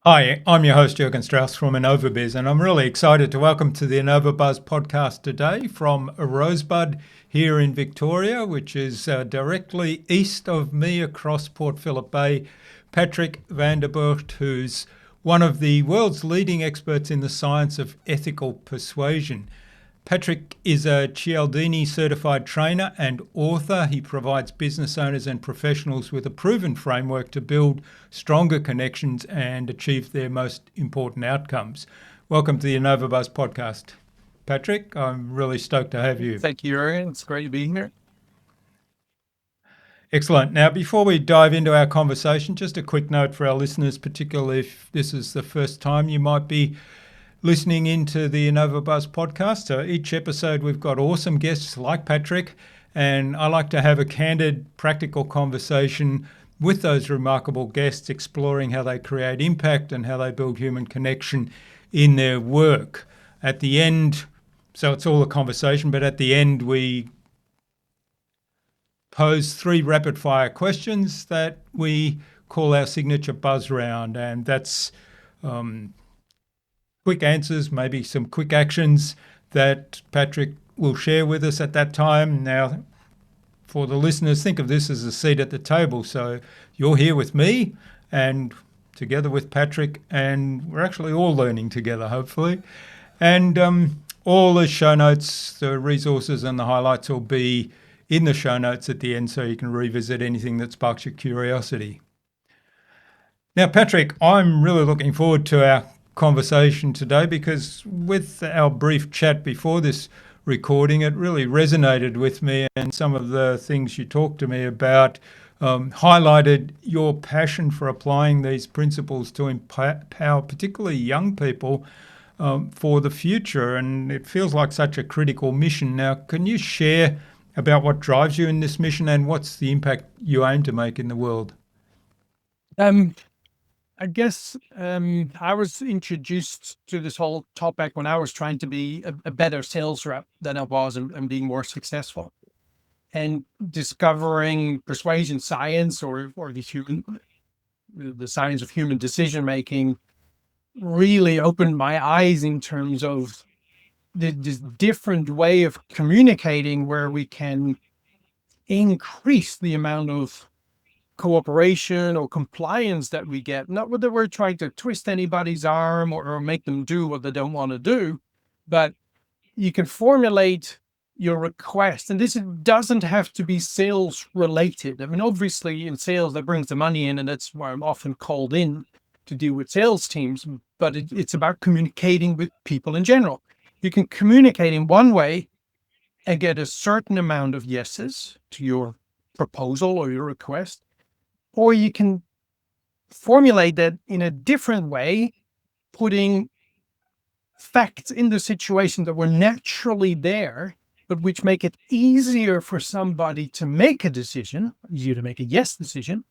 Hi, I'm your host Jürgen Strauss from Innova.Buzz, and I'm really excited to welcome to the Innova.Buzz podcast today from Rosebud here in Victoria, which is directly east of me across Port Phillip Bay, Patrick van der Burght, who's one of the world's leading experts in the science of ethical persuasion. Patrick is a Cialdini certified trainer and author. He provides business owners and professionals with a proven framework to build stronger connections and achieve their most important outcomes. Welcome to the Innova.Buzz podcast. Patrick, I'm really stoked to have you. Thank you, Jürgen. It's great to be here. Excellent. Now, before we dive into our conversation, just a quick note for our listeners, particularly if this is the first time you might be listening into the Innova.Buzz podcast. So each episode we've got awesome guests like Patrick, and I like to have a candid, practical conversation with those remarkable guests, exploring how they create impact and how they build human connection in their work. At the end, so it's all a conversation, but at the end we pose 3 rapid fire questions that we call our signature buzz round, and that's quick answers, maybe some quick actions that Patrick will share with us at that time. Now, for the listeners, think of this as a seat at the table. So you're here with me and together with Patrick, and we're actually all learning together, hopefully. And all the show notes, the resources and the highlights will be in the show notes at the end, so you can revisit anything that sparks your curiosity. Now, Patrick, I'm really looking forward to our conversation today, because with our brief chat before this recording, it really resonated with me, and some of the things you talked to me about highlighted your passion for applying these principles to empower particularly young people for the future, and it feels like such a critical mission. Now, can you share about what drives you in this mission and what's the impact you aim to make in the world? I guess I was introduced to this whole topic when I was trying to be a better sales rep than I was and being more successful. And discovering persuasion science or the science of human decision making really opened my eyes in terms of this different way of communicating, where we can increase the amount of cooperation or compliance that we get. Not that we're trying to twist anybody's arm or make them do what they don't want to do, but you can formulate your request. And this doesn't have to be sales related. I mean, obviously in sales, that brings the money in, and that's why I'm often called in to deal with sales teams, but it's about communicating with people in general. You can communicate in one way and get a certain amount of yeses to your proposal or your request, or you can formulate that in a different way, putting facts in the situation that were naturally there, but which make it easier for somebody to make a decision, easier to make a yes decision.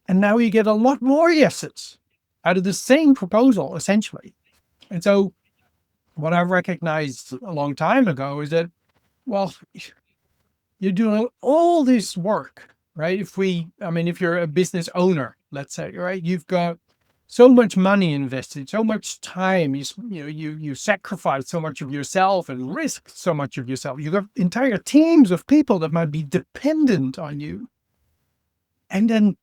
And now you get a lot more yeses out of the same proposal, essentially. And so what I recognized a long time ago is that, well, you're doing all this work, right? If you're a business owner, let's say, right, you've got so much money invested, so much time, you sacrifice so much of yourself and risk so much of yourself. You've got entire teams of people that might be dependent on you. And then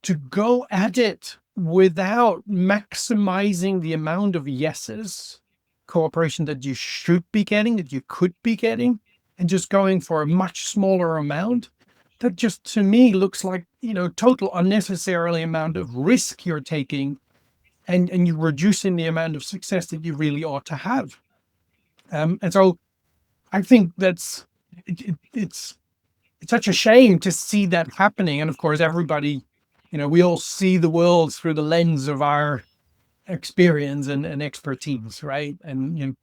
to go at it without maximizing the amount of yeses, cooperation that you should be getting, that you could be getting, and just going for a much smaller amount, that just to me looks like, total unnecessarily amount of risk you're taking, and you're reducing the amount of success that you really ought to have. And so I think it's such a shame to see that happening. And of course, everybody, we all see the world through the lens of our experience and expertise, right? And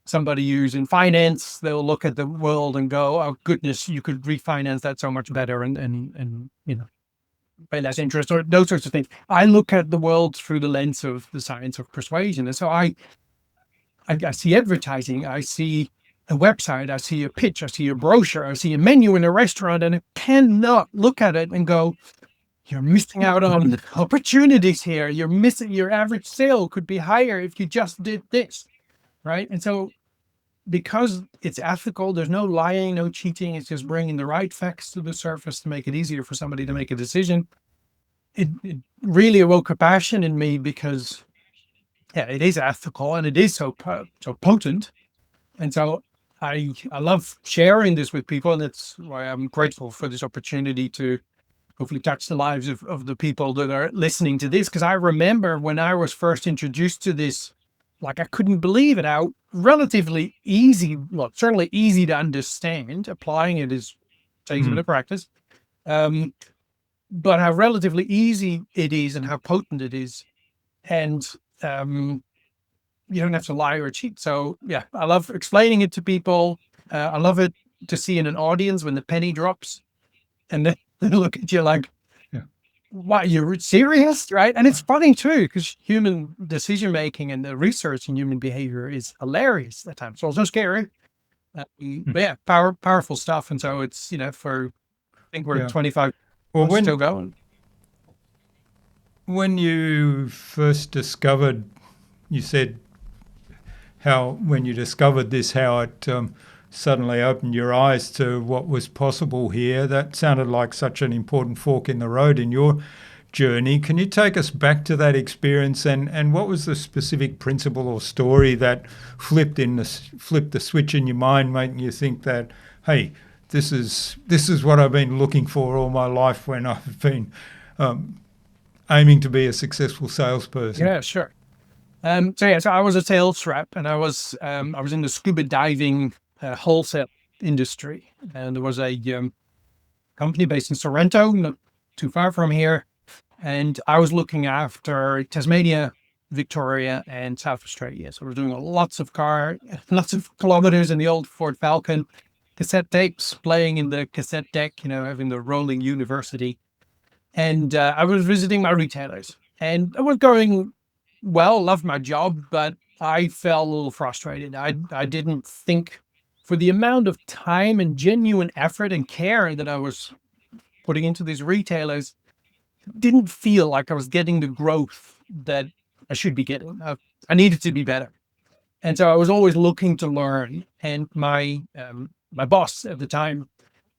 somebody who's in finance, they'll look at the world and go, "Oh goodness, you could refinance that so much better," and pay less interest, or those sorts of things. I look at the world through the lens of the science of persuasion, and so I see advertising, I see a website, I see a pitch, I see a brochure, I see a menu in a restaurant, and I cannot look at it and go, you're missing out on opportunities here. You're missing, your average sale could be higher if you just did this, right? And so because it's ethical, there's no lying, no cheating. It's just bringing the right facts to the surface to make it easier for somebody to make a decision. It really awoke a passion in me because, yeah, it is ethical and it is so potent. And so I love sharing this with people, and that's why I'm grateful for this opportunity to hopefully touch the lives of the people that are listening to this. Because I remember when I was first introduced to this, like I couldn't believe it, how relatively easy, well, certainly easy to understand. Applying it takes a bit of practice. But how relatively easy it is and how potent it is. And you don't have to lie or cheat. So yeah, I love explaining it to people. I love it to see in an audience when the penny drops and they look at you like, what, you're serious, right? And it's funny too, because human decision-making and the research in human behavior is hilarious at times. It's also scary. But yeah, powerful stuff. And so it's, I think we're 25 still going. When you first discovered, you said when you discovered this, how it suddenly opened your eyes to what was possible here. That sounded like such an important fork in the road in your journey. Can you take us back to that experience and what was the specific principle or story that flipped the switch in your mind, making you think that, hey, this is what I've been looking for all my life when I've been aiming to be a successful salesperson? Yeah, sure. So I was a sales rep, and I was in the scuba diving wholesale industry, and there was a company based in Sorrento, not too far from here, and I was looking after Tasmania, Victoria, and South Australia. So we're doing lots of kilometers in the old Ford Falcon, cassette tapes playing in the cassette deck, having the rolling university, and I was visiting my retailers, and I was going well, loved my job, but I felt a little frustrated. I didn't think, for the amount of time and genuine effort and care that I was putting into these retailers, didn't feel like I was getting the growth that I should be getting. I needed to be better. And so I was always looking to learn. And my boss at the time,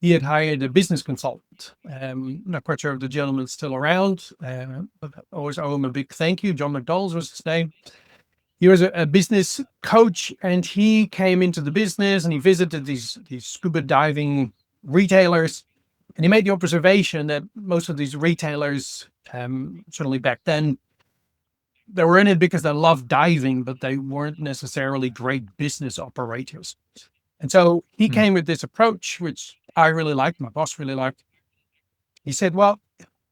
he had hired a business consultant. Not quite sure if the gentleman's still around, but I always owe him a big thank you. John McDowell's was his name. He was a business coach, and he came into the business and he visited these scuba diving retailers. And he made the observation that most of these retailers, certainly back then, they were in it because they loved diving, but they weren't necessarily great business operators. And so he came with this approach, which I really liked, my boss really liked. He said, well,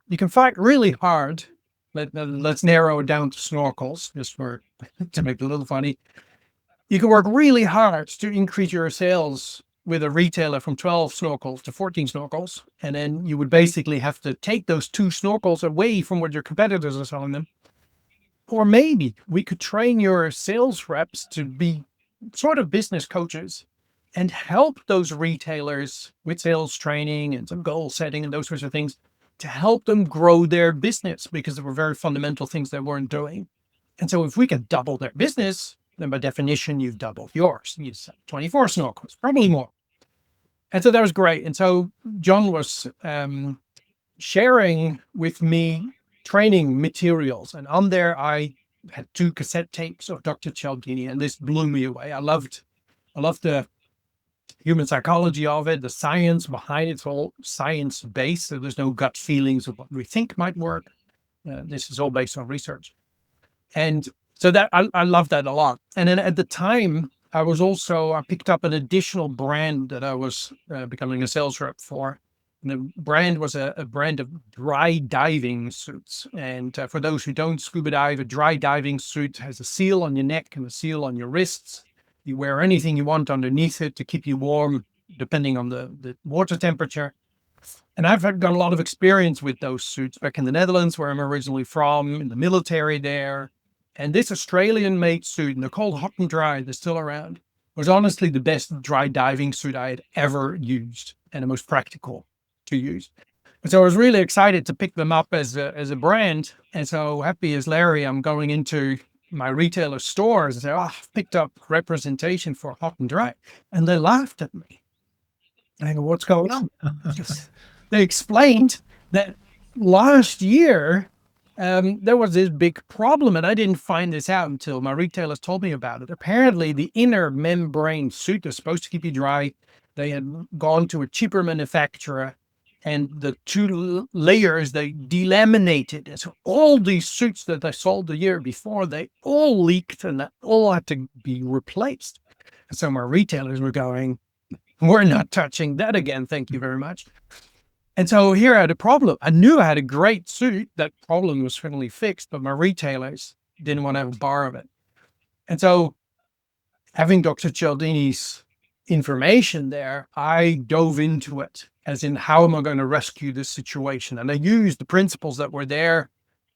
you can fight really hard. Let's narrow it down to snorkels, just to make it a little funny. You can work really hard to increase your sales with a retailer from 12 snorkels to 14 snorkels. And then you would basically have to take those 2 snorkels away from what your competitors are selling them. Or maybe we could train your sales reps to be sort of business coaches and help those retailers with sales training and some goal setting and those sorts of things to help them grow their business, because there were very fundamental things they weren't doing. And so if we can double their business, then by definition, you've doubled yours. You sell 24 snorkels, probably more. And so that was great. And so John was sharing with me training materials. And on there, I had 2 cassette tapes of Dr. Cialdini, and this blew me away. I loved the human psychology of it, the science behind it. It's all science-based, so there's no gut feelings of what we think might work. This is all based on research. And so that I love that a lot. And then at the time, I picked up an additional brand that I was becoming a sales rep for. And the brand was a brand of dry diving suits. And for those who don't scuba dive, a dry diving suit has a seal on your neck and a seal on your wrists. You wear anything you want underneath it to keep you warm, depending on the water temperature. And I've got a lot of experience with those suits back in the Netherlands, where I'm originally from, in the military there. And this Australian-made suit, and they're called Hot and Dry, they're still around, was honestly the best dry diving suit I had ever used, and the most practical to use. So I was really excited to pick them up as a brand. And so happy as Larry, I'm going into my retailer stores and say, oh, I've picked up representation for hot and dry. And they laughed at me. And I go, what's going on? They explained that last year, there was this big problem, and I didn't find this out until my retailers told me about it. Apparently, the inner membrane suit is supposed to keep you dry. They had gone to a cheaper manufacturer, and the two layers, they delaminated. And so all these suits that I sold the year before, they all leaked, and that all had to be replaced. And so my retailers were going, we're not touching that again. Thank you very much. And so here I had a problem. I knew I had a great suit. That problem was finally fixed, but my retailers didn't want to have a bar of it. And so having Dr. Cialdini's information there, I dove into it, as in, how am I going to rescue this situation? And I used the principles that were there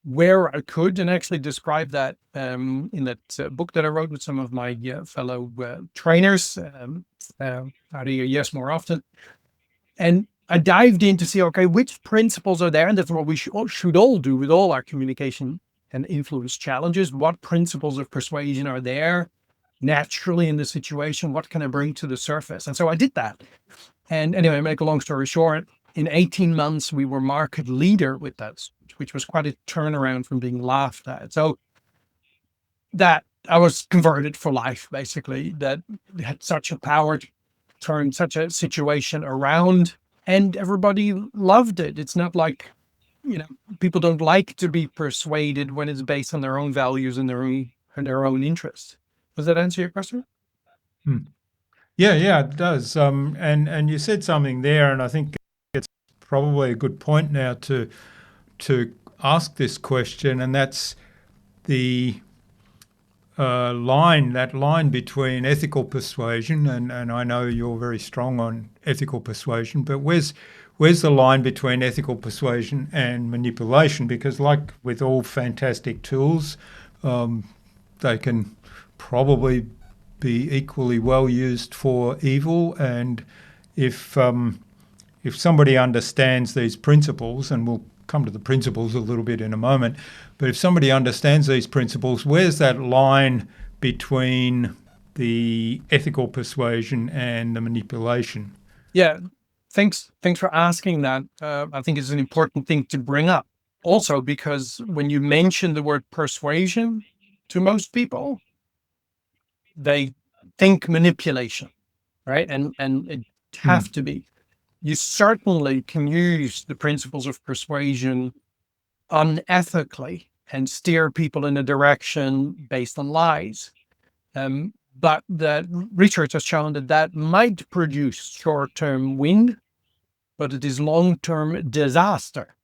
where I could, and actually described that in that book that I wrote with some of my fellow trainers, How to Hear Yes More Often. And I dived in to see, okay, which principles are there? And that's what we should all do with all our communication and influence challenges. What principles of persuasion are there naturally in the situation? What can I bring to the surface? And so I did that. And anyway, make a long story short, in 18 months, we were market leader with that, which was quite a turnaround from being laughed at. So that I was converted for life, basically, that had such a power to turn such a situation around, and everybody loved it. It's not like, people don't like to be persuaded when it's based on their own values and their own interests. Does that answer your question? Yeah, it does. And you said something there, and I think it's probably a good point now to ask this question, and that's the line between ethical persuasion, and I know you're very strong on ethical persuasion, but where's the line between ethical persuasion and manipulation? Because like with all fantastic tools, they can probably be equally well used for evil. And if somebody understands these principles, and we'll come to the principles a little bit in a moment, but if somebody understands these principles, where's that line between the ethical persuasion and the manipulation? Yeah, thanks for asking that. I think it's an important thing to bring up. Also, because when you mention the word persuasion to most people, they think manipulation, right? And it have to be. You certainly can use the principles of persuasion unethically and steer people in a direction based on lies. But the research has shown that might produce short-term win, but it is long-term disaster,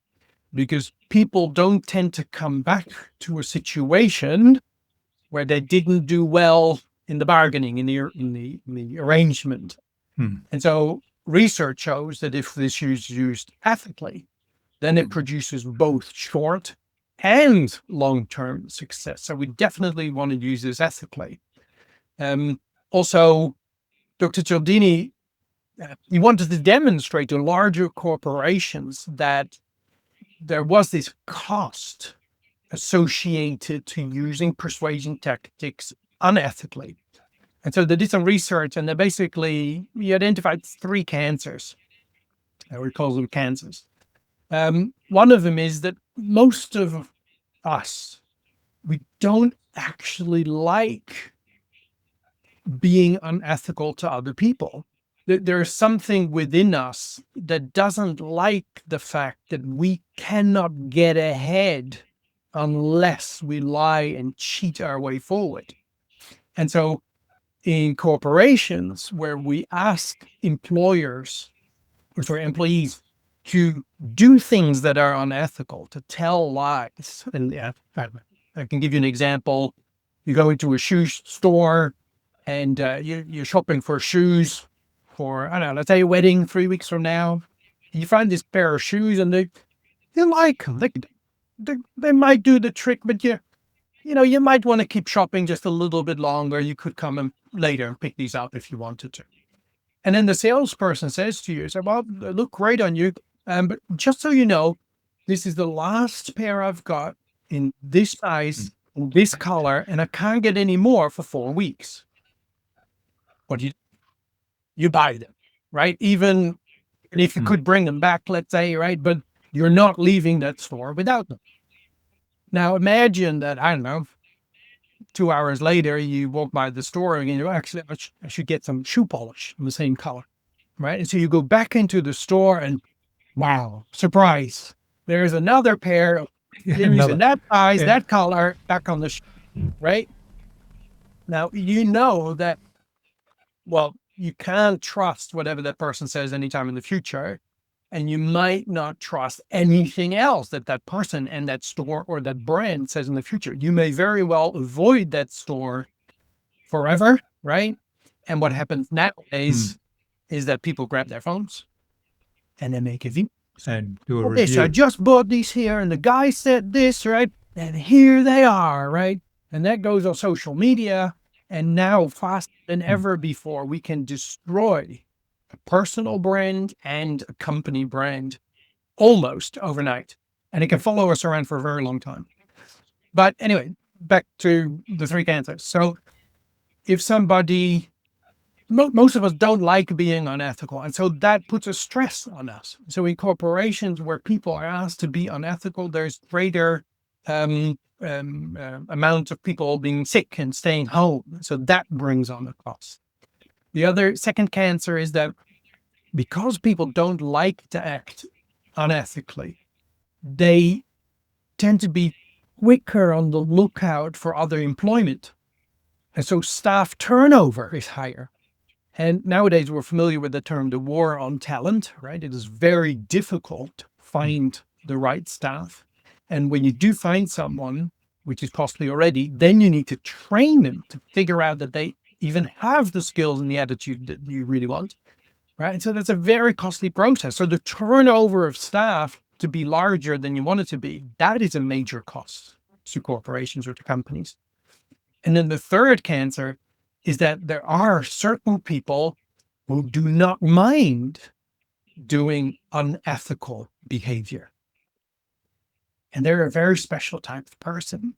because people don't tend to come back to a situation where they didn't do well in the bargaining, in the arrangement. And so research shows that if this is used ethically, then it produces both short and long-term success. So we definitely want to use this ethically. Also, Dr. Cialdini, he wanted to demonstrate to larger corporations that there was this cost associated to using persuasion tactics unethically. And so they did some research, and he identified 3 cancers. We call them cancers. One of them is that most of us, we don't actually like being unethical to other people. There's something within us that doesn't like the fact that we cannot get ahead unless we lie and cheat our way forward. And so in corporations where we ask employees to do things that are unethical, to tell lies. And I can give you an example. You go into a shoe store and you're shopping for shoes for, I don't know, let's say a wedding 3 weeks from now. You find this pair of shoes and they like them. They might do the trick, but you might want to keep shopping just a little bit longer. You could come in later and pick these up if you wanted to. And then the salesperson says to you, well, they look great on you. But just so you know, this is the last pair I've got in this size, in this color, and I can't get any more for 4 weeks. What do you buy them, right? Even if you could bring them back, let's say, right? But you're not leaving that store without them. Now imagine that, I don't know, 2 hours later, you walk by the store and you actually, I should get some shoe polish in the same color, right? And so you go back into the store and wow, surprise. There's another pair of series in that size, that color, back on the right? Now, you know that, well, you can't trust whatever that person says anytime in the future. And you might not trust anything else that that person and that store or that brand says in the future. You may very well avoid that store forever, right? And what happens nowadays is that people grab their phones and they make a video. And do a Okay, review. so I just bought these here and the guy said this, right? And here they are, right? And that goes on social media. And now, faster than ever before, we can destroy a personal brand and a company brand almost overnight. And it can follow us around for a very long time. But anyway, back to the 3 cancers. So if somebody, most of us don't like being unethical. And so that puts a stress on us. So in corporations where people are asked to be unethical, there's greater amount of people being sick and staying home. So that brings on the cost. The other second cancer is that because people don't like to act unethically, they tend to be quicker on the lookout for other employment. And so staff turnover is higher. And nowadays we're familiar with the term, the war on talent, right? It is very difficult to find the right staff. And when you do find someone, which is costly already, then you need to train them to figure out that they even have the skills and the attitude that you really want, right? And so that's a very costly process. So the turnover of staff to be larger than you want it to be, that is a major cost to corporations or to companies. And then the third cancer is that there are certain people who do not mind doing unethical behavior. And they're a very special type of person.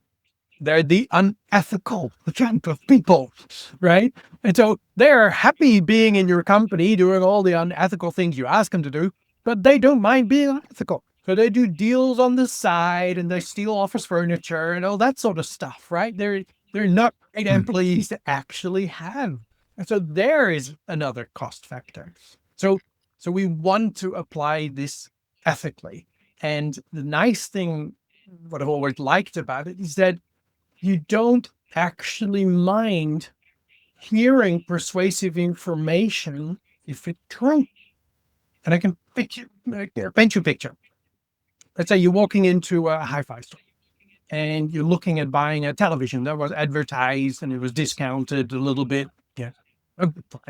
They're the unethical type of people, right? And so they're happy being in your company, doing all the unethical things you ask them to do, but they don't mind being unethical. So they do deals on the side and they steal office furniture and all that sort of stuff, right? They're not great employees to actually have. And so there is another cost factor. So we want to apply this ethically. And the nice thing, what I've always liked about it, is that you don't actually mind hearing persuasive information if it's true. And I can paint you a picture. Let's say you're walking into a hi-fi store and you're looking at buying a television that was advertised and it was discounted a little bit. Yeah.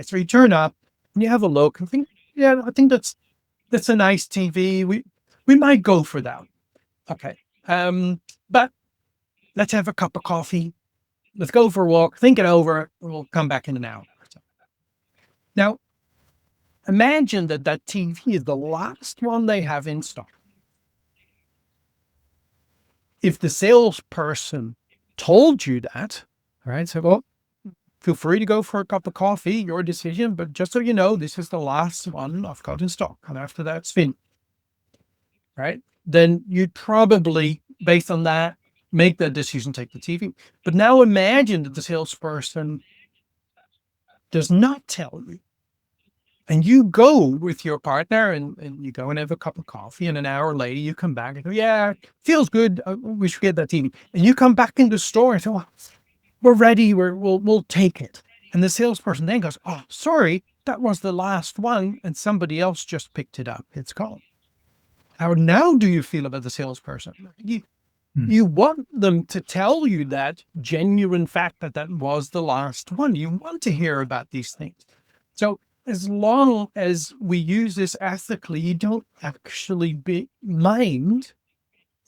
So you turn up and you have a look and think, yeah, I think that's a nice TV. We might go for that. Okay. But let's have a cup of coffee. Let's go for a walk, think it over. We'll come back in an hour. Now, imagine that TV is the last one they have in stock. If the salesperson told you that, all right, so well, feel free to go for a cup of coffee, your decision, but just so you know, this is the last one I've got in stock. And after that, it's finished. Right? Then you'd probably, based on that, make that decision, take the TV. But now imagine that the salesperson does not tell you. And you go with your partner and you go and have a cup of coffee, and an hour later you come back and go, yeah, feels good. We should get that TV. And you come back in the store and say, well, we're ready. We'll take it. And the salesperson then goes, oh, sorry, that was the last one. And somebody else just picked it up. It's gone. How now do you feel about the salesperson? You want them to tell you that genuine fact that was the last one. You want to hear about these things. So as long as we use this ethically, you don't actually mind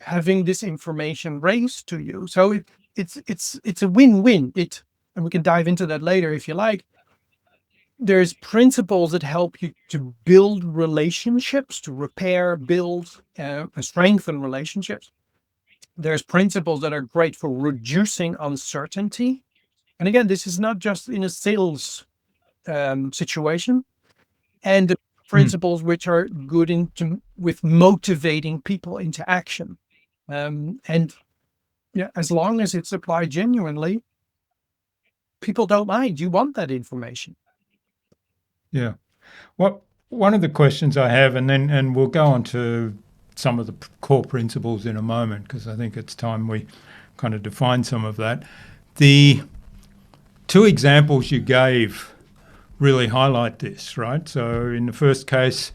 having this information raised to you. So it's a win-win. And we can dive into that later if you like. there's principles that help you to build relationships, to repair, build, strengthen relationships. There's principles that are great for reducing uncertainty. And again, this is not just in a sales situation. And the principles which are good with motivating people into action. And yeah, as long as it's applied genuinely, people don't mind. You want that information. Yeah. One of the questions I have, and we'll go on to some of the core principles in a moment, because I think it's time we kind of define some of that. The two examples you gave really highlight this, right? So in the first case,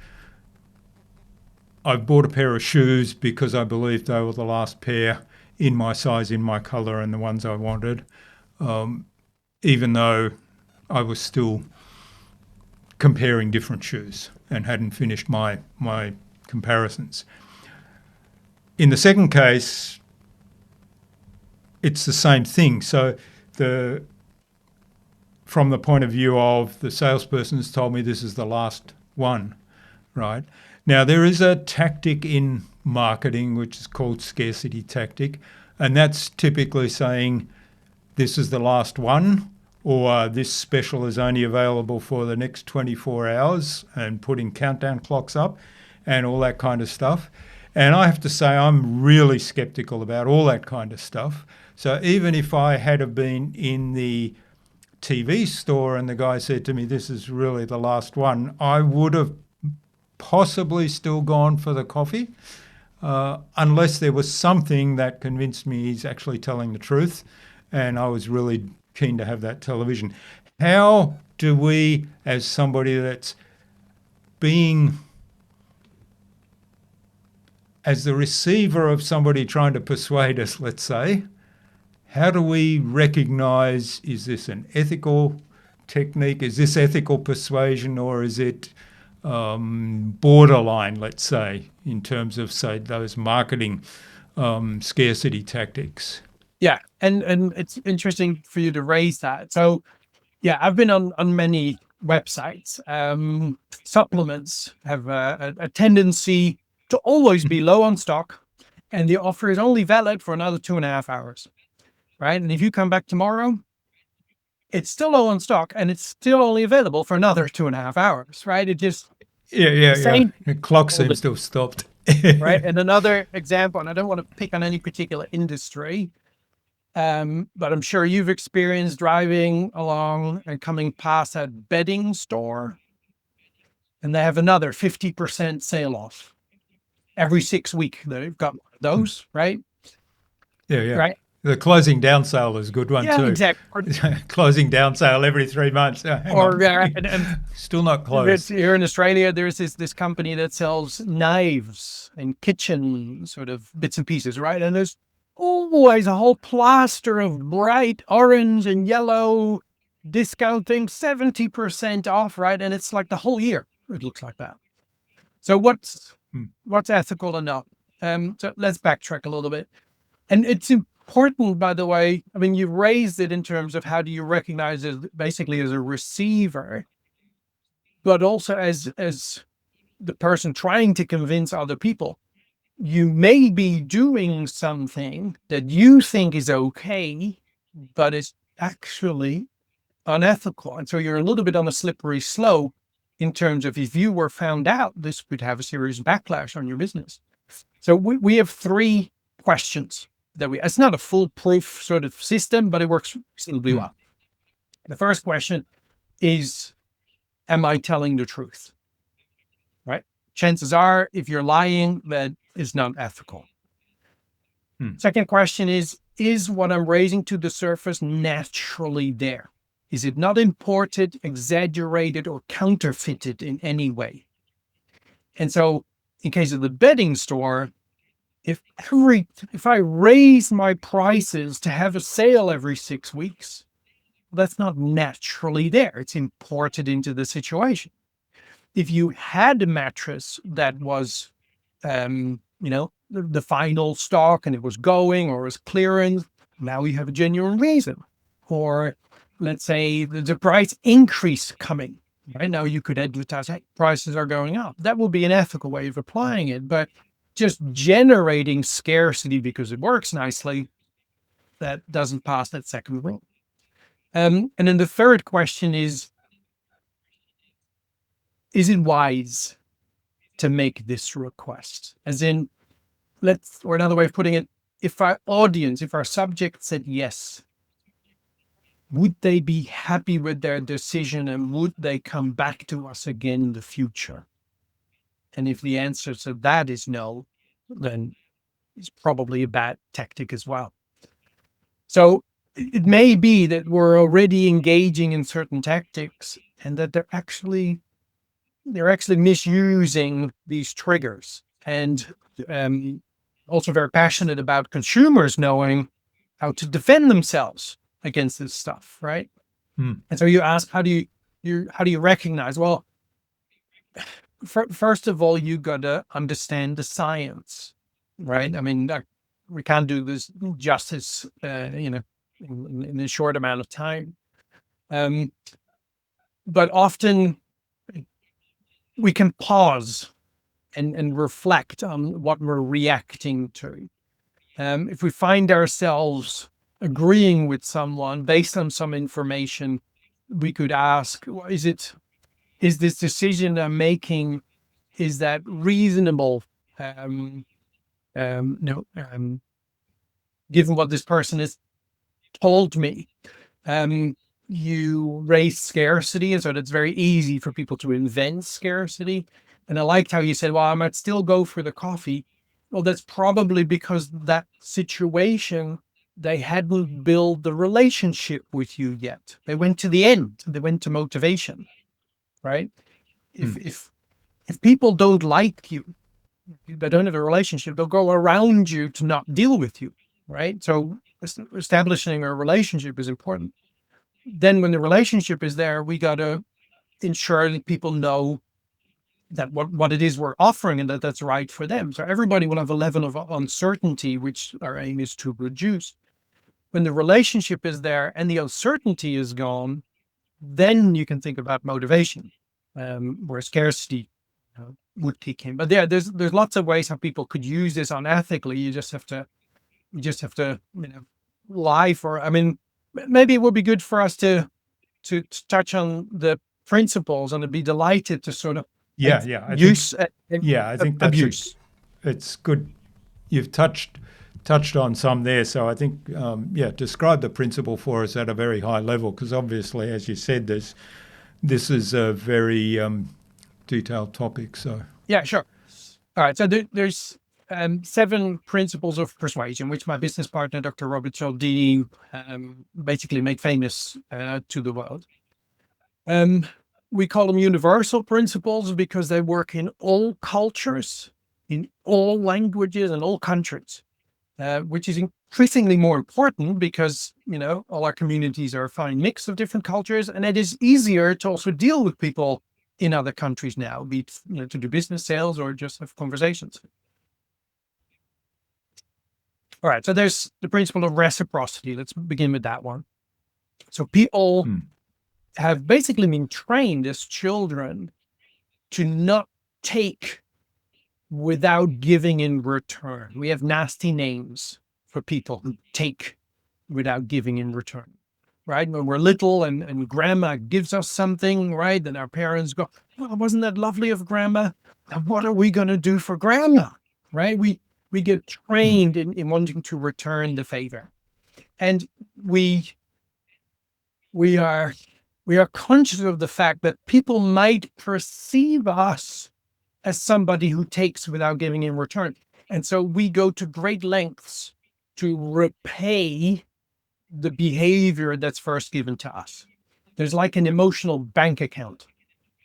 I bought a pair of shoes because I believed they were the last pair in my size, in my colour, and the ones I wanted, even though I was still comparing different shoes and hadn't finished my comparisons. In the second case, it's the same thing. So from the point of view of the salesperson has told me this is the last one, right? Now, there is a tactic in marketing which is called scarcity tactic, and that's typically saying this is the last one, or this special is only available for the next 24 hours, and putting countdown clocks up and all that kind of stuff. And I have to say I'm really skeptical about all that kind of stuff. So even if I had have been in the TV store and the guy said to me, this is really the last one, I would have possibly still gone for the coffee, unless there was something that convinced me he's actually telling the truth, and I was really keen to have that television. How do we, as somebody that's being, as the receiver of somebody trying to persuade us, let's say, how do we recognize, is this an ethical technique? Is this ethical persuasion, or is it borderline, let's say, in terms of, say, those marketing scarcity tactics? Yeah, and it's interesting for you to raise that. So, yeah, I've been on many websites. Supplements have a tendency to always be low on stock, and the offer is only valid for another 2.5 hours, right? And if you come back tomorrow, it's still low on stock, and it's still only available for another 2.5 hours, right? It just yeah. The clock seems to have stopped. Right. And another example, and I don't want to pick on any particular industry, but I'm sure you've experienced driving along and coming past that bedding store, and they have another 50% sale off every 6 weeks. They've got those, right? Yeah. Right. The closing down sale is a good one too. Exactly. Closing down sale every 3 months. And still not closed. Here in Australia, there's this company that sells knives and kitchen sort of bits and pieces, right? And there's always a whole plaster of bright orange and yellow discounting 70% off, right? And it's like the whole year it looks like that. So what's ethical or not? So let's backtrack a little bit. And it's important, by the way, I mean, you raised it in terms of how do you recognize it basically as a receiver, but also as the person trying to convince other people. You may be doing something that you think is okay, but it's actually unethical. And so you're a little bit on a slippery slope in terms of if you were found out, this would have a serious backlash on your business. So we have 3 questions that it's not a foolproof sort of system, but it works reasonably well. The first question is, am I telling the truth? Right? Chances are, if you're lying, that is not ethical. Second question is what I'm raising to the surface naturally there? Is it not imported, exaggerated, or counterfeited in any way? And so in case of the bedding store, if I raise my prices to have a sale every 6 weeks, that's not naturally there. It's imported into the situation. If you had a mattress that was, the final stock and it was going or was clearance, now you have a genuine reason. Or let's say the price increase coming. Right now, you could advertise, hey, prices are going up. That would be an ethical way of applying it. But just generating scarcity because it works nicely, that doesn't pass that second rule. And then the third question is it wise to make this request? As in, or another way of putting it, if our audience, if our subject said yes, would they be happy with their decision and would they come back to us again in the future? And if the answer to that is no, then it's probably a bad tactic as well. So it may be that we're already engaging in certain tactics and that they're actually misusing these triggers. And also very passionate about consumers knowing how to defend themselves against this stuff, right? And so you ask, how do you recognize? Well, first of all, you got to understand the science, right? I mean, we can't do this justice, in a short amount of time. But often we can pause and reflect on what we're reacting to. If we find ourselves agreeing with someone based on some information, we could ask, is this decision I'm making, is that reasonable? Given what this person has told me. You raise scarcity, and so it's very easy for people to invent scarcity. And I liked how you said, well, I might still go for the coffee. Well, that's probably because that situation, they hadn't built the relationship with you yet. They went to the end. They went to motivation, right? If people don't like you, they don't have a relationship, they'll go around you to not deal with you, right? So establishing a relationship is important. Then when the relationship is there, we got to ensure that people know that what it is we're offering and that that's right for them. So everybody will have a level of uncertainty, which our aim is to reduce. When the relationship is there and the uncertainty is gone, then you can think about motivation, where scarcity would kick in. But there's lots of ways how people could use this unethically. You just have to lie for. I mean, maybe it would be good for us to touch on the principles, and I'd be delighted to sort of I think that's abuse. It's good. You've touched on some there, so I think describe the principle for us at a very high level, because obviously, as you said, this is a very detailed topic. So yeah, sure. All right, so there's 7 principles of persuasion, which my business partner, Dr. Robert Cialdini, basically made famous to the world. We call them universal principles because they work in all cultures, in all languages, and all countries, which is increasingly more important because, all our communities are a fine mix of different cultures, and it is easier to also deal with people in other countries now, be it, to do business, sales, or just have conversations. All right, so there's the principle of reciprocity. Let's begin with that one. So people have basically been trained as children to not take without giving in return. We have nasty names for people who take without giving in return, right? When we're little and grandma gives us something, right? Then our parents go, well, wasn't that lovely of grandma? Now what are we going to do for grandma, right? We get trained in wanting to return the favor. And we are conscious of the fact that people might perceive us as somebody who takes without giving in return. And so we go to great lengths to repay the behavior that's first given to us. There's like an emotional bank account,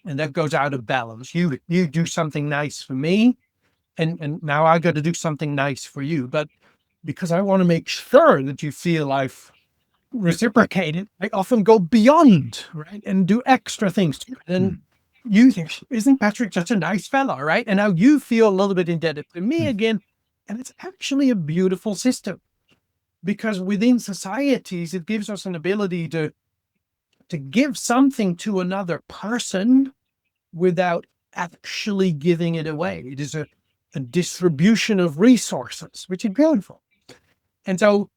and that goes out of balance. You do something nice for me, and now I got to do something nice for you. But because I want to make sure that you feel I've reciprocated, I often go beyond, right, and do extra things to you. And you think, isn't Patrick such a nice fella, right? And now you feel a little bit indebted to me again. And it's actually a beautiful system, because within societies, it gives us an ability to to give something to another person without actually giving it away. It is a distribution of resources, which is beautiful. And so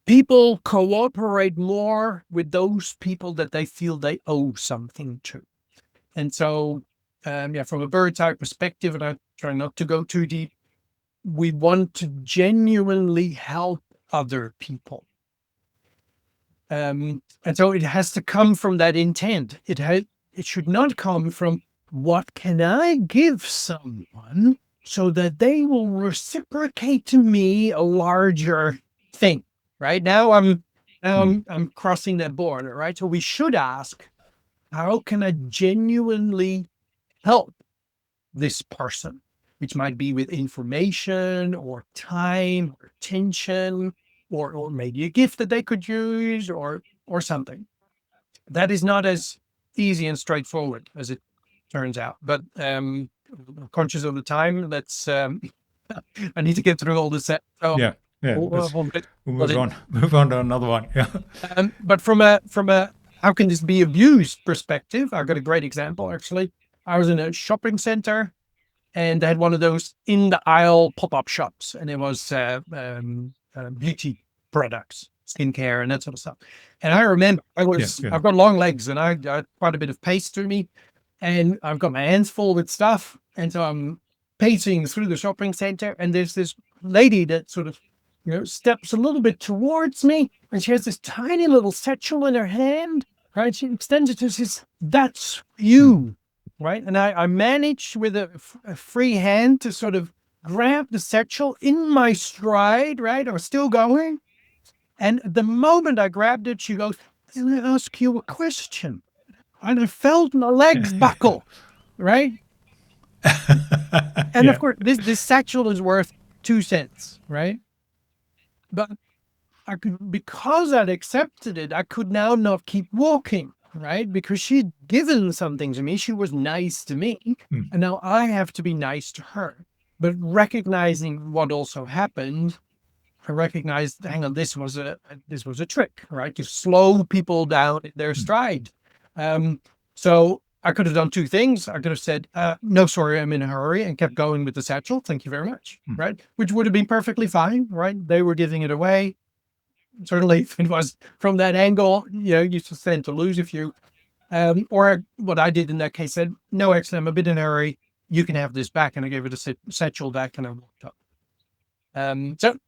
people cooperate more with those people that they feel they owe something to. And so, from a bird's eye perspective, and I try not to go too deep, we want to genuinely help other people. And so it has to come from that intent. It should not come from, what can I give someone so that they will reciprocate to me a larger thing, right? Now I'm crossing that border, right? So we should ask, how can I genuinely help this person, which might be with information or time or attention, or maybe a gift that they could use or something. That is not as easy and straightforward as it turns out. But I'm conscious of the time. Let's I need to get through all this. Yeah. We'll move on to another one. Yeah. But from a how can this be abused perspective, I've got a great example actually. I was in a shopping center and they had one of those in the aisle pop-up shops, and it was beauty products, skincare, and that sort of stuff. And I remember I've got long legs and I got quite a bit of pace through me, and I've got my hands full with stuff. And so I'm pacing through the shopping center, and there's this lady that sort of, steps a little bit towards me, and she has this tiny little satchel in her hand, right? She extends it to says, "That's you." Right. And I managed with a free hand to sort of grab the satchel in my stride, right? I was still going. And the moment I grabbed it, she goes, "Can I ask you a question?" And I felt my legs buckle, right? And of course, this satchel is worth 2 cents, right? But because I'd accepted it, I could now not keep walking. Right? Because she'd given something to me. She was nice to me. And now I have to be nice to her. But recognizing what also happened, I recognized, hang on, this was a trick, right? To slow people down in their stride. So I could have done 2 things. I could have said, "No, sorry, I'm in a hurry," and kept going with the satchel. "Thank you very much." Right? Which would have been perfectly fine, right? They were giving it away. Certainly, if it was from that angle, you stand to lose a few. Or what I did in that case, said, "No, actually, I'm a bit in a hurry. You can have this back." And I gave it a satchel back and I walked up. So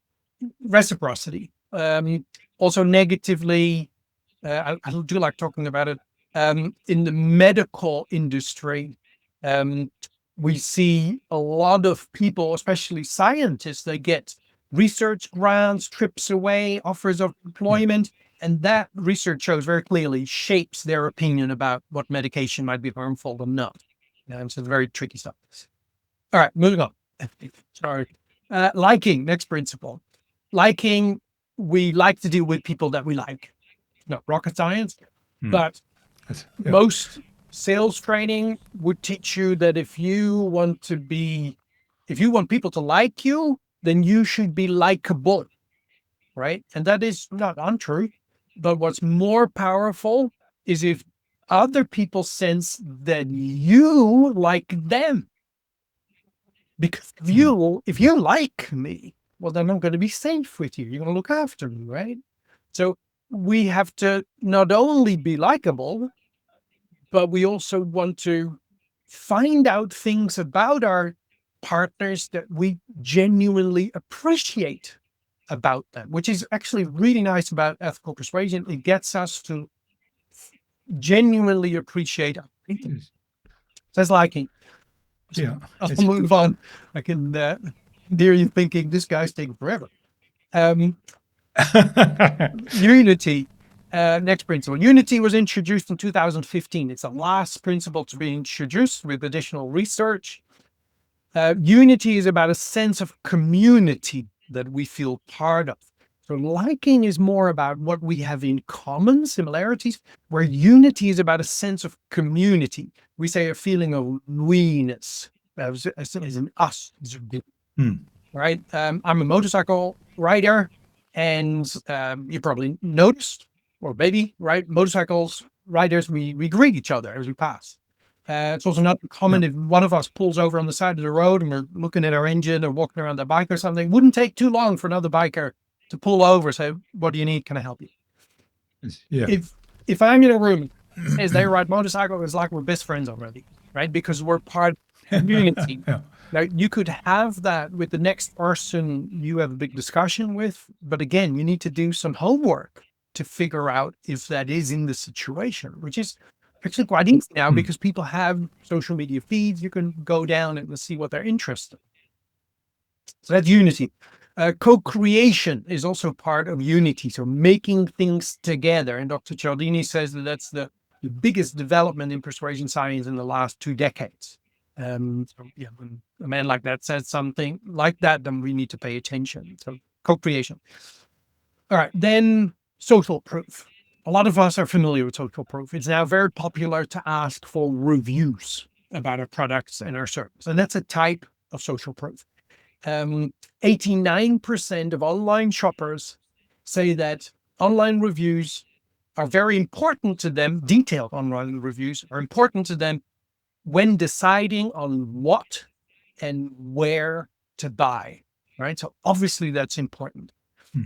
reciprocity. Also negatively, I do like talking about it. In the medical industry, we see a lot of people, especially scientists, they get research grants, trips away, offers of employment, and that research shows very clearly shapes their opinion about what medication might be harmful or not. So it's very tricky stuff. All right, moving on. Sorry. Liking, next principle. Liking, we like to deal with people that we like. Not rocket science, but most sales training would teach you that if you want people to like you, then you should be likable, right? And that is not untrue. But what's more powerful is if other people sense that you like them. Because if you like me, well, then I'm going to be safe with you. You're going to look after me, right? So we have to not only be likable, but we also want to find out things about our partners that we genuinely appreciate about them, which is actually really nice about ethical persuasion. It gets us to genuinely appreciate our people. Says liking. I'll move on. I can hear you thinking this guy's taking forever. Unity. Next principle. Unity was introduced in 2015. It's the last principle to be introduced with additional research. Unity is about a sense of community that we feel part of. So liking is more about what we have in common, similarities, where unity is about a sense of community. We say a feeling of we-ness, as in us. Right? I'm a motorcycle rider, and you probably noticed or maybe, right, motorcycles riders, we greet each other as we pass. It's also not common if one of us pulls over on the side of the road and we're looking at our engine or walking around the bike or something. It wouldn't take too long for another biker to pull over and say, "What do you need? Can I help you?" Yeah. If I'm in a room as they ride motorcycle, it's like we're best friends already, right? Because we're part of the community. Yeah. Now, you could have that with the next person you have a big discussion with, but again, you need to do some homework to figure out if that is in the situation, which is actually quite easy now because people have social media feeds. You can go down and see what they're interested in. So that's unity. Co-creation is also part of unity. So making things together. And Dr. Cialdini says that that's the biggest development in persuasion science in the last 2 decades. So yeah, when a man like that says something like that, then we need to pay attention. So co-creation. All right, then social proof. A lot of us are familiar with social proof. It's now very popular to ask for reviews about our products and our service. And that's a type of social proof. 89% of online shoppers say that online reviews are very important to them. Detailed online reviews are important to them when deciding on what and where to buy, right? So obviously that's important.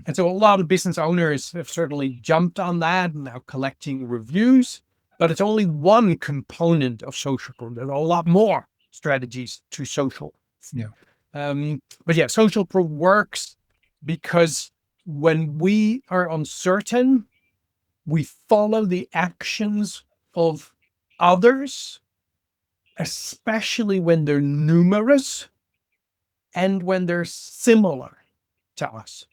And so a lot of business owners have certainly jumped on that and now collecting reviews, but it's only one component of social proof. There's a lot more strategies to social. Yeah. But yeah, social proof works because when we are uncertain, we follow the actions of others, especially when they're numerous and when they're similar to us.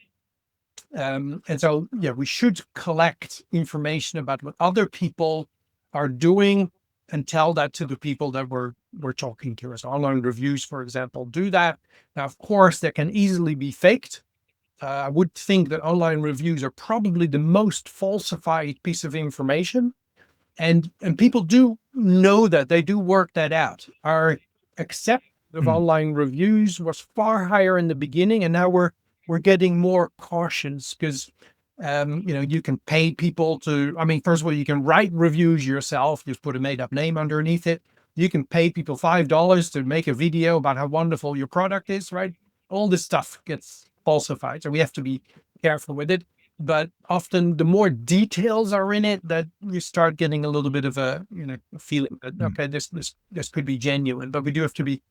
And so, yeah, we should collect information about what other people are doing and tell that to the people that we're talking to. So online reviews, for example, do that. Now, of course, they can easily be faked. I would think that online reviews are probably the most falsified piece of information. And people do know that. They do work that out. Our acceptance of online reviews was far higher in the beginning, and now we're getting more cautious because you can pay people to, first of all, you can write reviews yourself, just put a made up name underneath it. You can pay people $5 to make a video about how wonderful your product is, right? All this stuff gets falsified. So we have to be careful with it. But often the more details are in it, that you start getting a little bit of a feeling that, okay, this could be genuine, but we do have to be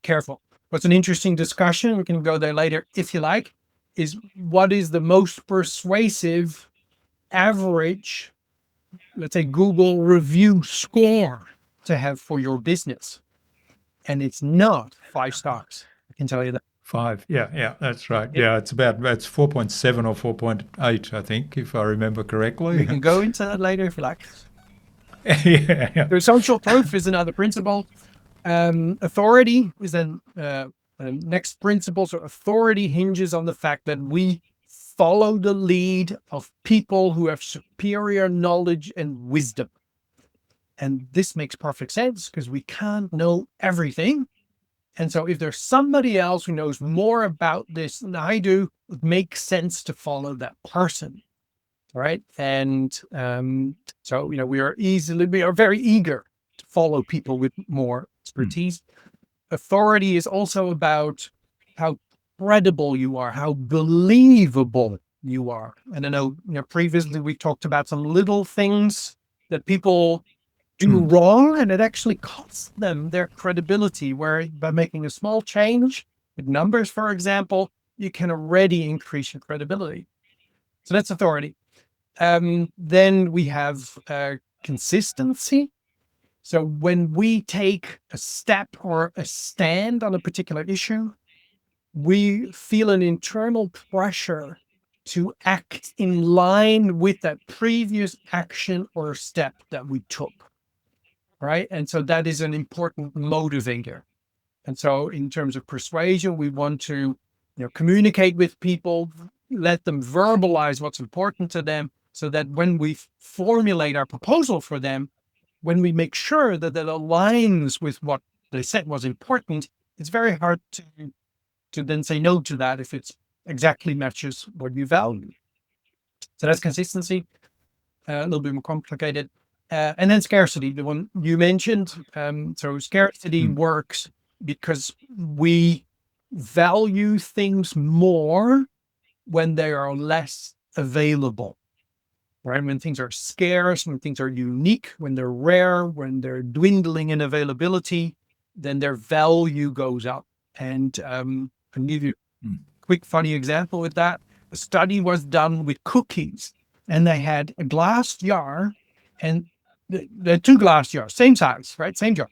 careful. What's an interesting discussion, we can go there later if you like, is what is the most persuasive average, let's say, Google review score to have for your business? And it's not 5 stars. I can tell you that. 5. Yeah, that's right. Yeah, it's 4.7 or 4.8, I think, if I remember correctly. We can go into that later if you like. Yeah. The social proof is another principle. Authority is then next principle. So authority hinges on the fact that we follow the lead of people who have superior knowledge and wisdom. And this makes perfect sense because we can't know everything. And so if there's somebody else who knows more about this than I do, it makes sense to follow that person. Right. And so, we are very eager to follow people with more expertise. Authority is also about how credible you are, how believable you are. And I know, previously we talked about some little things that people do wrong, and it actually costs them their credibility, where by making a small change with numbers, for example, you can already increase your credibility. So that's authority. Then we have consistency. So when we take a step or a stand on a particular issue, we feel an internal pressure to act in line with that previous action or step that we took. Right. And so that is an important motivator. And so in terms of persuasion, we want to communicate with people, let them verbalize what's important to them, so that when we formulate our proposal for them, when we make sure that that aligns with what they said was important, it's very hard to then say no to that if it exactly matches what you value. So that's consistency, a little bit more complicated. And then scarcity, the one you mentioned. So scarcity works because we value things more when they are less available, right? When things are scarce, when things are unique, when they're rare, when they're dwindling in availability, then their value goes up. And I'll give you a quick funny example with that. A study was done with cookies, and they had a glass jar, and the two glass jars, same size, right? Same jar.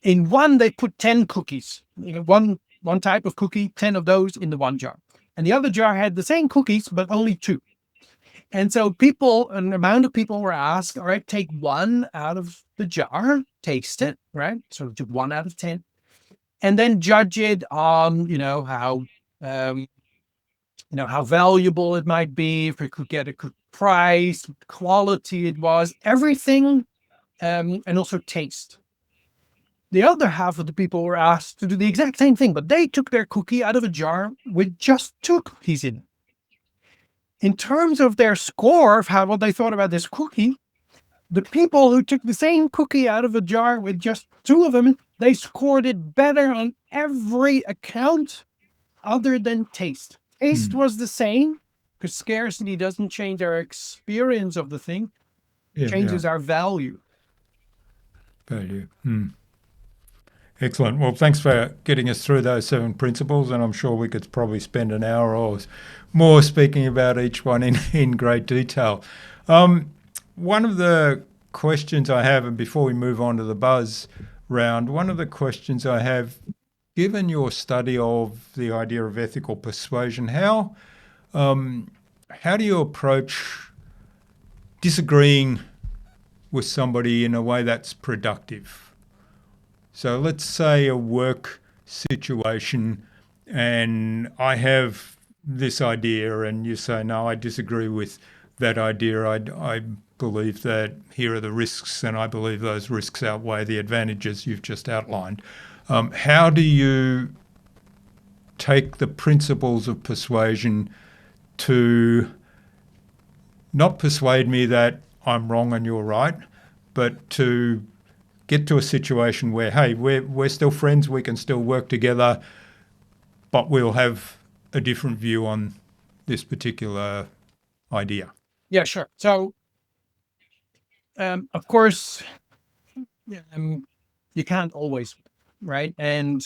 In one, they put 10 cookies, one type of cookie, 10 of those in the one jar. And the other jar had the same cookies, but only 2. And so an amount of people were asked, all right, take 1 out of the jar, taste it, right? So to 1 out of 10, and then judge it on, how valuable it might be, if it could get a good price, quality it was, everything, and also taste. The other half of the people were asked to do the exact same thing, but they took their cookie out of a jar with just 2 cookies in it. In terms of their score of what they thought about this cookie, the people who took the same cookie out of a jar with just 2 of them, they scored it better on every account other than taste. Taste was the same, because scarcity doesn't change our experience of the thing. It changes our value. Value. Excellent. Well, thanks for getting us through those 7 principles, and I'm sure we could probably spend an hour or more speaking about each one in great detail. One of the questions I have, and before we move on to the buzz round, one of the questions I have, given your study of the idea of ethical persuasion, how do you approach disagreeing with somebody in a way that's productive? So let's say a work situation and I have this idea and you say, no, I disagree with that idea. I believe that here are the risks and I believe those risks outweigh the advantages you've just outlined. How do you take the principles of persuasion to not persuade me that I'm wrong and you're right, but to get to a situation where, hey, we're still friends, we can still work together, but we'll have a different view on this particular idea? Yeah, sure. So, of course, you can't always, right? And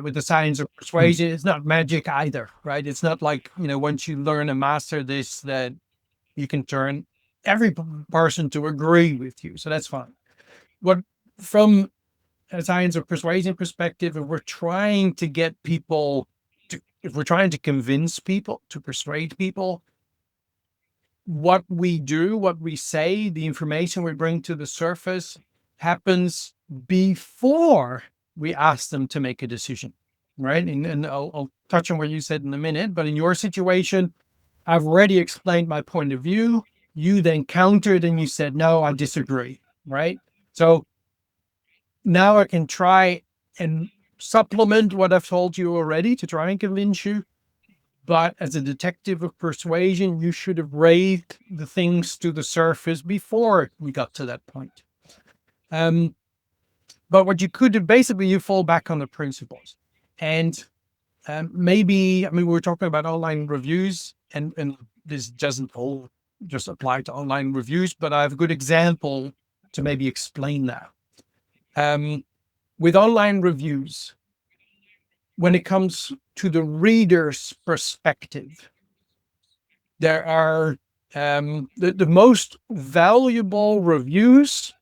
with the science of persuasion, it's not magic either, right? It's not like, once you learn and master this, that you can turn every person to agree with you. So that's fine. From a science of persuasion perspective, if we're trying to convince people, to persuade people, what we do, what we say, the information we bring to the surface happens before we ask them to make a decision, right? And I'll touch on what you said in a minute, but in your situation, I've already explained my point of view. You then countered and you said, no, I disagree, right? So now I can try and supplement what I've told you already to try and convince you. But as a detective of persuasion, you should have raised the things to the surface before we got to that point. But what you could do, basically, you fall back on the principles. And we were talking about online reviews, and this doesn't all just apply to online reviews, but I have a good example to maybe explain that. With online reviews, when it comes to the reader's perspective, there are the most valuable reviews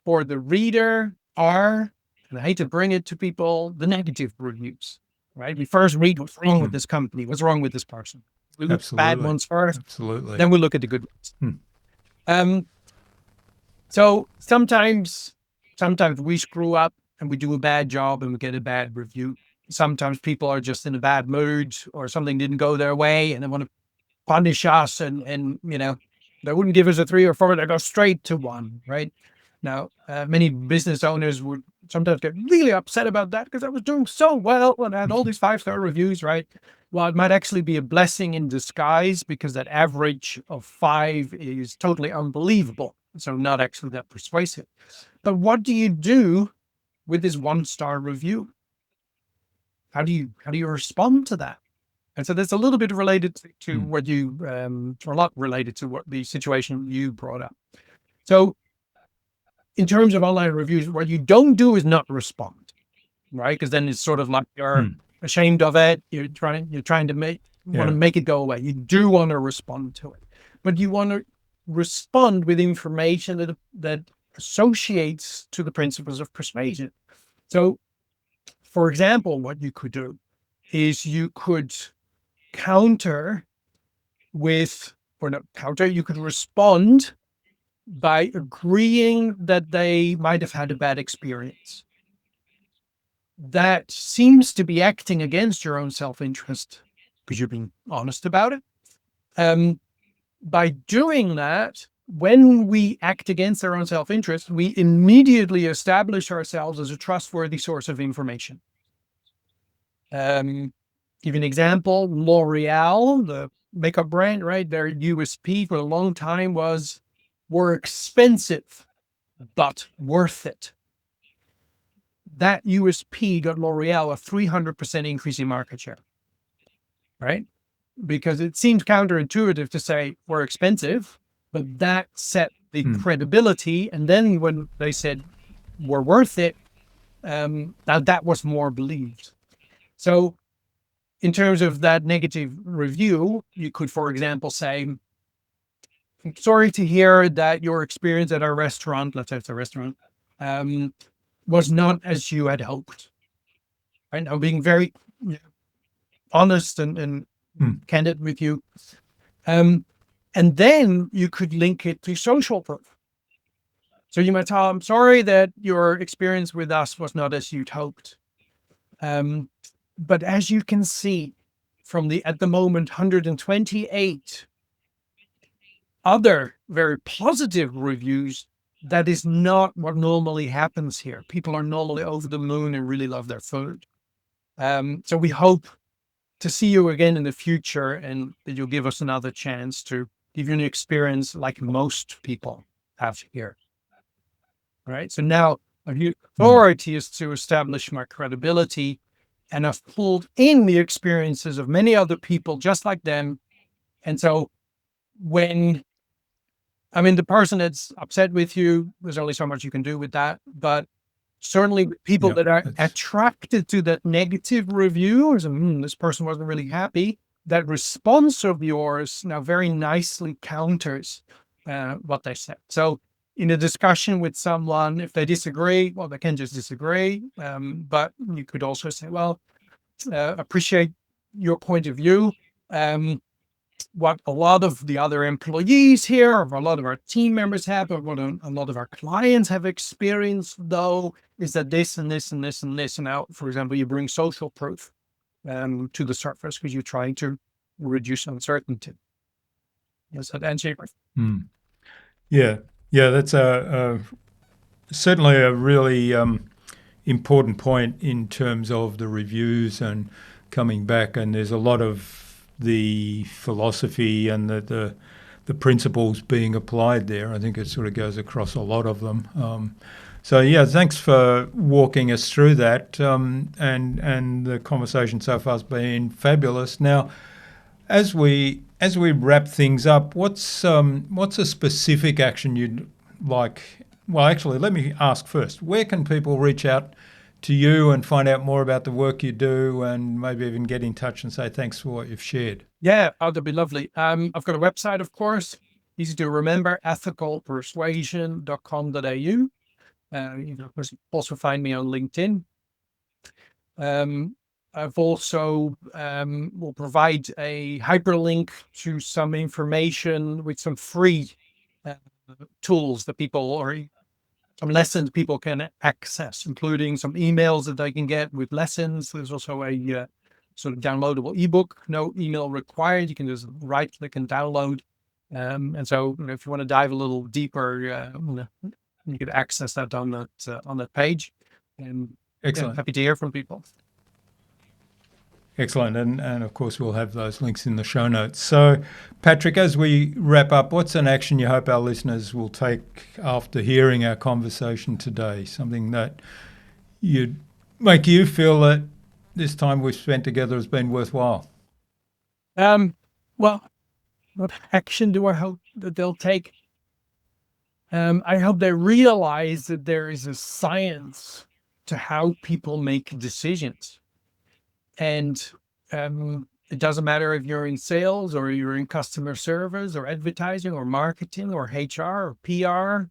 for the reader are, and I hate to bring it to people, the negative reviews, right? We first read what's wrong with this company, what's wrong with this person. We look at the bad ones first, then we look at the good ones. So sometimes we screw up and we do a bad job and we get a bad review. Sometimes people are just in a bad mood or something didn't go their way and they want to punish us and they wouldn't give us a 3 or 4, they go straight to 1, right? Now, many business owners would sometimes get really upset about that because I was doing so well and I had all these 5-star reviews, right? Well, it might actually be a blessing in disguise because that average of 5 is totally unbelievable. So not actually that persuasive. But what do you do with this 1-star review? How do you respond to that? And so that's a little bit related to what you, or a lot related to what the situation you brought up. So in terms of online reviews, what you don't do is not respond, right? Because then it's sort of like you're ashamed of it. You're trying to want to make it go away. You do want to respond to it, but you want to respond with information that associates to the principles of persuasion. So, for example, what you could do is you could counter with, or not counter, you could respond by agreeing that they might have had a bad experience. That seems to be acting against your own self-interest because you're being honest about it. By doing that, when we act against our own self-interest, we immediately establish ourselves as a trustworthy source of information. Give an example, L'Oreal, the makeup brand, right? Their USP for a long time was we're expensive, but worth it. That USP got L'Oreal a 300% increase in market share, right? Because it seems counterintuitive to say we're expensive, but that set the credibility. And then when they said we're worth it, now that was more believed. So in terms of that negative review, you could, for example, say, I'm sorry to hear that your experience at our restaurant, let's say it's a restaurant, was not as you had hoped. Right now, being very honest and candid with you. And then you could link it to social proof. So you might tell, I'm sorry that your experience with us was not as you'd hoped. But as you can see from at the moment, 128 other very positive reviews, that is not what normally happens here. People are normally over the moon and really love their food. So we hope to see you again in the future and that you'll give us another chance to give you an experience like most people have here. Right. So now our authority is to establish my credibility, and I've pulled in the experiences of many other people just like them. And so when the person that's upset with you, there's only so much you can do with that. But certainly people that are attracted to that negative review, or this person wasn't really happy, that response of yours now very nicely counters what they said. So in a discussion with someone, if they disagree, well, they can just disagree. But you could also say, well, appreciate your point of view. What a lot of the other employees here, or a lot of our team members have, or what a lot of our clients have experienced, though, is that this and this and this and this. And now, for example, you bring social proof to the surface because you're trying to reduce uncertainty. Does that answer your question? Yeah, that's certainly a really important point in terms of the reviews and coming back. And there's a lot of the philosophy and the principles being applied there. I think it sort of goes across a lot of them. So thanks for walking us through that. And the conversation so far has been fabulous. Now, as we wrap things up, what's a specific action you'd like? Well, actually, let me ask first. Where can people reach out to you and find out more about the work you do, and maybe even get in touch and say thanks for what you've shared? Yeah, that'd be lovely. I've got a website, of course, easy to remember, ethicalpersuasion.com.au. You can also find me on LinkedIn. I've also will provide a hyperlink to some information with some free tools that people, or some lessons people can access, including some emails that they can get with lessons. There's also a sort of downloadable ebook, no email required. You can just right click and download. And so if you want to dive a little deeper You could access that on that page. And Excellent. happy to hear from people. Excellent. And of course, we'll have those links in the show notes. So, Patrick, as we wrap up, what's an action you hope our listeners will take after hearing our conversation today? Something that you'd make you feel that this time we've spent together has been worthwhile? Well, what action do I hope that they'll take? I hope they realize that there is a science to how people make decisions. And it doesn't matter if you're in sales or you're in customer service or advertising or marketing or HR or PR.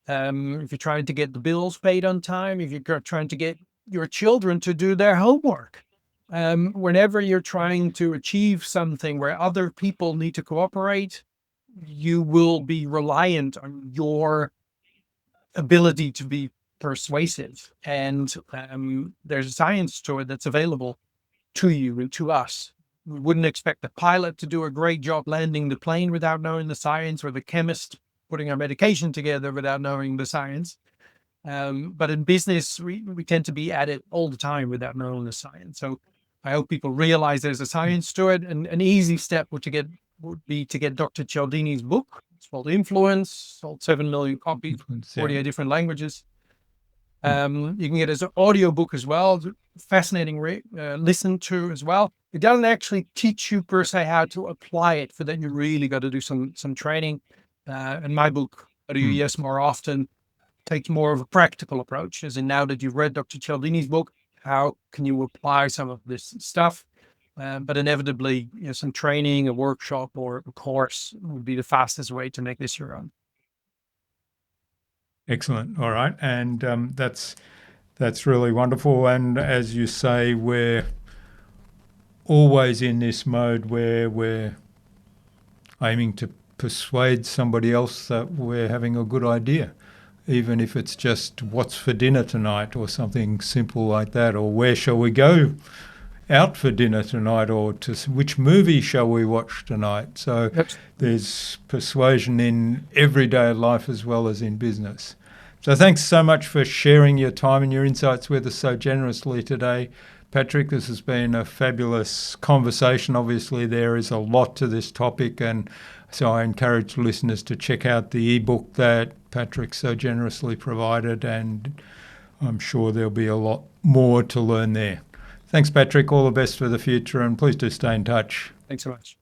If you're trying to get the bills paid on time, if you're trying to get your children to do their homework, whenever you're trying to achieve something where other people need to cooperate, you will be reliant on your ability to be persuasive. And there's a science to it that's available to you and to us. We wouldn't expect the pilot to do a great job landing the plane without knowing the science, or the chemist putting our medication together without knowing the science. But in business, we tend to be at it all the time without knowing the science. So I hope people realize there's a science to it. And an easy step would be to get Dr. Cialdini's book. It's called Influence, sold 7 million copies, 48 different languages. You can get his audio book as well. Fascinating listen to as well. It doesn't actually teach you per se how to apply it. For that, you really got to do some training. And my book, How to Do Yes More Often, takes more of a practical approach. As in, now that you've read Dr. Cialdini's book, how can you apply some of this stuff? But inevitably, some training, a workshop, or a course would be the fastest way to make this your own. Excellent. All right. And that's really wonderful. And as you say, we're always in this mode where we're aiming to persuade somebody else that we're having a good idea, even if it's just what's for dinner tonight or something simple like that, or where shall we go out for dinner tonight, or to which movie shall we watch tonight. So there's persuasion in everyday life as well as in business. So thanks so much for sharing your time and your insights with us so generously today, Patrick. This has been a fabulous conversation. Obviously, there is a lot to this topic, and so I encourage listeners to check out the ebook that Patrick so generously provided, and I'm sure there'll be a lot more to learn there. Thanks, Patrick. All the best for the future, and please do stay in touch. Thanks so much.